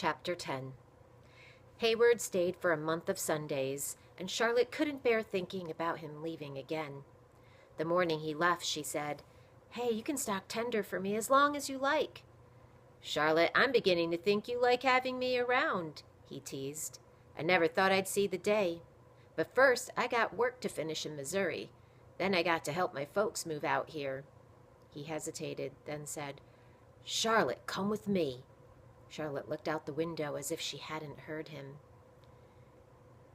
Chapter 10. Hayward stayed for a month of Sundays, and Charlotte couldn't bear thinking about him leaving again. The morning he left, she said, "Hey, you can stock tender for me as long as you like." "Charlotte, I'm beginning to think you like having me around," he teased. "I never thought I'd see the day. But first, I got work to finish in Missouri. Then I got to help my folks move out here." He hesitated, then said, "Charlotte, come with me." Charlotte looked out the window as if she hadn't heard him.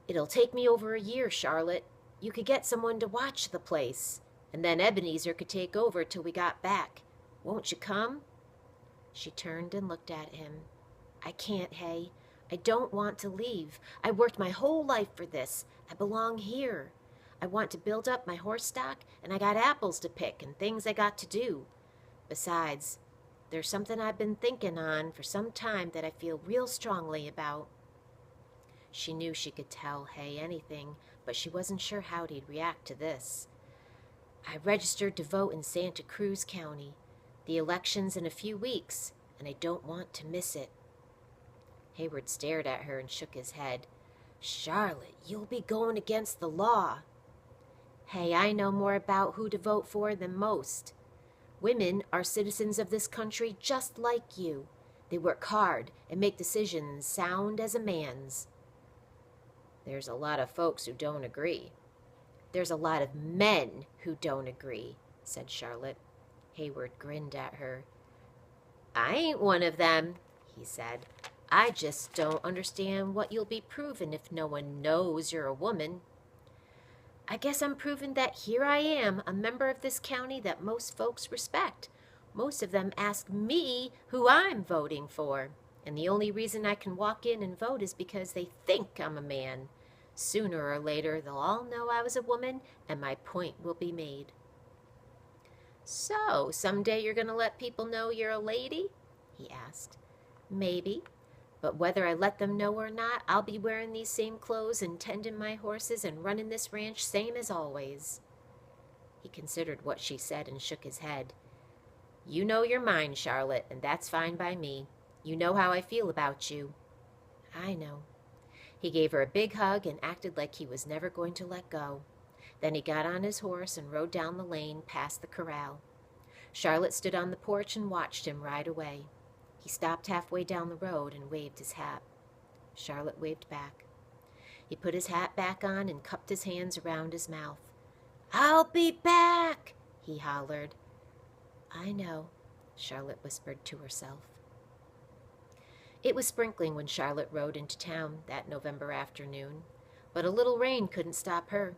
"It'll take me over a year, Charlotte. You could get someone to watch the place, and then Ebenezer could take over till we got back. Won't you come?" She turned and looked at him. "I can't, Hay. I don't want to leave. I worked my whole life for this. I belong here. I want to build up my horse stock, and I got apples to pick and things I got to do. Besides, there's something I've been thinking on for some time that I feel real strongly about." She knew she could tell Hay anything, but she wasn't sure how he'd react to this. "I registered to vote in Santa Cruz County. The election's in a few weeks, and I don't want to miss it." Hayward stared at her and shook his head. "Charlotte, you'll be going against the law." "Hey, I know more about who to vote for than most. Women are citizens of this country just like you. They work hard and make decisions sound as a man's." "There's a lot of folks who don't agree." "There's a lot of men who don't agree," said Charlotte. Hayward grinned at her. "I ain't one of them," he said. "I just don't understand what you'll be proving if no one knows you're a woman." "I guess I'm proving that here I am, a member of this county that most folks respect. Most of them ask me who I'm voting for, and the only reason I can walk in and vote is because they think I'm a man. Sooner or later, they'll all know I was a woman, and my point will be made." "So, someday you're going to let people know you're a lady?" he asked. "Maybe. But whether I let them know or not, I'll be wearing these same clothes and tending my horses and running this ranch same as always." He considered what she said and shook his head. "You know your mind, Charlotte, and that's fine by me. You know how I feel about you." "I know." He gave her a big hug and acted like he was never going to let go. Then he got on his horse and rode down the lane past the corral. Charlotte stood on the porch and watched him ride away. He stopped halfway down the road and waved his hat. Charlotte waved back. He put his hat back on and cupped his hands around his mouth. "I'll be back," he hollered. "I know," Charlotte whispered to herself. It was sprinkling when Charlotte rode into town that November afternoon, but a little rain couldn't stop her.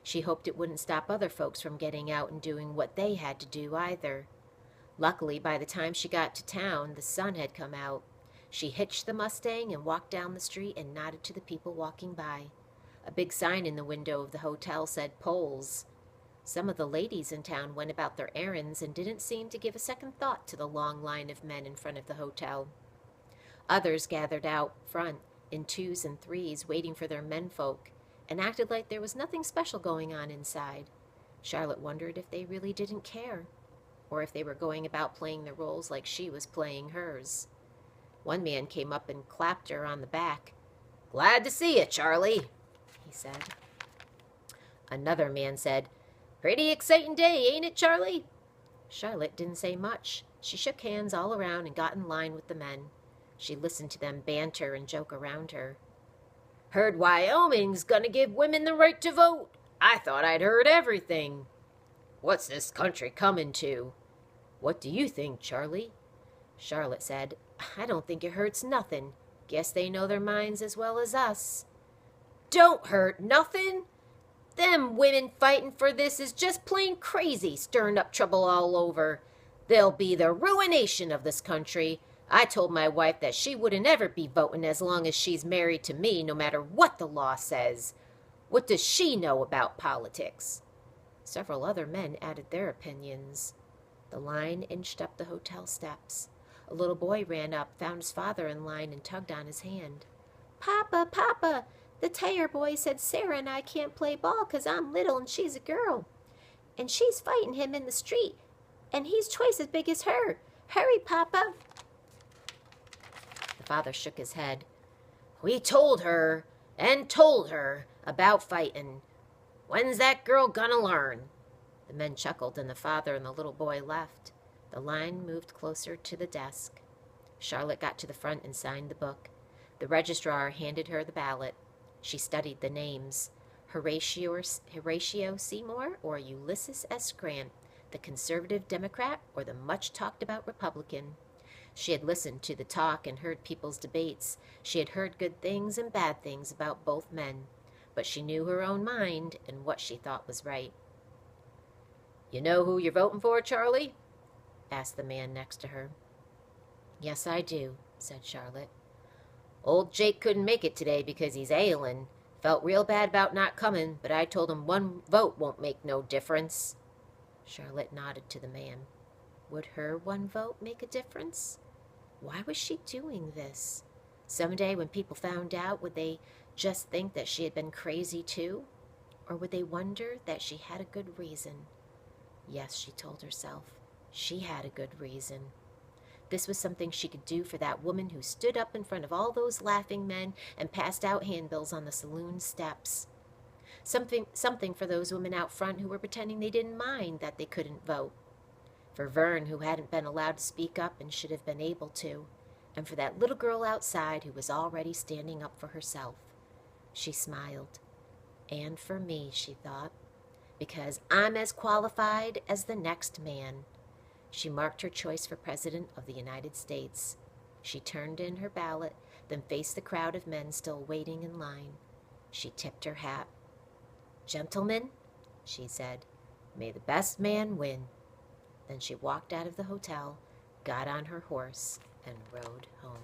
She hoped it wouldn't stop other folks from getting out and doing what they had to do either. Luckily, by the time she got to town, the sun had come out. She hitched the Mustang and walked down the street and nodded to the people walking by. A big sign in the window of the hotel said "Polls." Some of the ladies in town went about their errands and didn't seem to give a second thought to the long line of men in front of the hotel. Others gathered out front in twos and threes, waiting for their menfolk, and acted like there was nothing special going on inside. Charlotte wondered if they really didn't care, or if they were going about playing their roles like she was playing hers. One man came up and clapped her on the back. "Glad to see you, Charlie," he said. Another man said, "Pretty exciting day, ain't it, Charlie?" Charlotte didn't say much. She shook hands all around and got in line with the men. She listened to them banter and joke around her. "Heard Wyoming's gonna give women the right to vote. I thought I'd heard everything. What's this country coming to? What do you think, Charlie?" Charlotte said, "I don't think it hurts nothing. Guess they know their minds as well as us." "Don't hurt nothing? Them women fighting for this is just plain crazy, stirring up trouble all over. They'll be the ruination of this country. I told my wife that she wouldn't ever be voting as long as she's married to me, no matter what the law says. What does she know about politics?" Several other men added their opinions. The line inched up the hotel steps. A little boy ran up, found his father in line, and tugged on his hand. "Papa, Papa, the Taylor boy said Sarah and I can't play ball 'cause I'm little and she's a girl. And she's fighting him in the street, and he's twice as big as her. Hurry, Papa." The father shook his head. We told her and told her about fightin'. When's that girl gonna learn? The men chuckled, and the father and the little boy left. The line moved closer to the desk. Charlotte got to the front and signed the book. The registrar handed her the ballot. She studied the names. Horatio Seymour or Ulysses S. Grant, the conservative Democrat or the much-talked-about Republican. She had listened to the talk and heard people's debates. She had heard good things and bad things about both men, but she knew her own mind and what she thought was right. You know who you're voting for, Charlie? Asked the man next to her. Yes, I do, said Charlotte. Old Jake couldn't make it today because he's ailin'. Felt real bad about not comin', but I told him one vote won't make no difference. Charlotte nodded to the man. Would her one vote make a difference? Why was she doing this? Someday when people found out, would they just think that she had been crazy too? Or would they wonder that she had a good reason? Yes, she told herself, she had a good reason. This was something she could do for that woman who stood up in front of all those laughing men and passed out handbills on the saloon steps. Something for those women out front who were pretending they didn't mind that they couldn't vote. For Vern, who hadn't been allowed to speak up and should have been able to. And for that little girl outside who was already standing up for herself. She smiled. And for me, she thought, because I'm as qualified as the next man. She marked her choice for President of the United States. She turned in her ballot, then faced the crowd of men still waiting in line. She tipped her hat. Gentlemen, she said, may the best man win. Then she walked out of the hotel, got on her horse, and rode home.